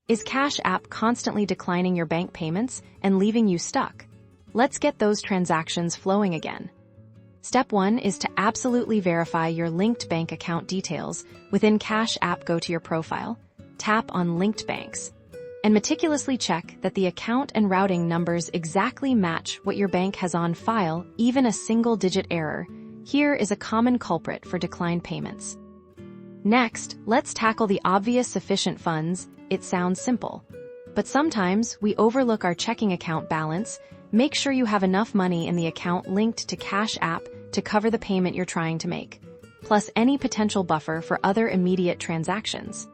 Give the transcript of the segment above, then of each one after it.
Is Cash App constantly declining your bank payments and leaving you stuck? Let's get those transactions flowing again. Step 1 is to absolutely verify your linked bank account details. Within Cash App, go to your profile, tap on Linked Banks, and meticulously check that the account and routing numbers exactly match what your bank has on file. Even a single-digit error here is a common culprit for declined payments. Next, let's tackle the obvious sufficient funds. It sounds simple, but sometimes we overlook our checking account balance. Make sure you have enough money in the account linked to Cash App to cover the payment you're trying to make, plus any potential buffer for other immediate transactions.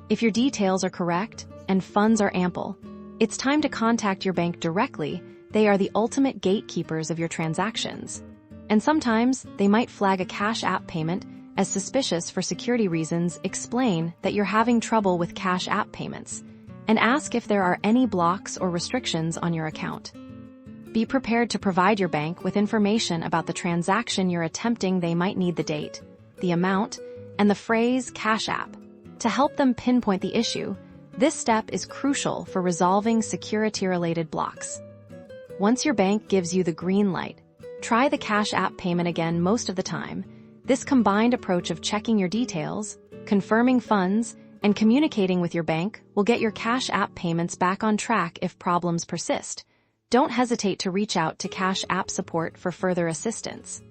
If your details are correct and funds are ample, it's time to contact your bank directly. They are the ultimate gatekeepers of your transactions. And sometimes they might flag a Cash App payment as suspicious for security reasons. Explain that you're having trouble with Cash App payments and ask if there are any blocks or restrictions on your account. Be prepared to provide your bank with information about the transaction you're attempting. They might need the date, the amount, and the phrase Cash App to help them pinpoint the issue. This step is crucial for resolving security-related blocks. Once your bank gives you the green light, try the Cash App payment again. Most of the time, this combined approach of checking your details, confirming funds, and communicating with your bank will get your Cash App payments back on track. If problems persist, don't hesitate to reach out to Cash App support for further assistance.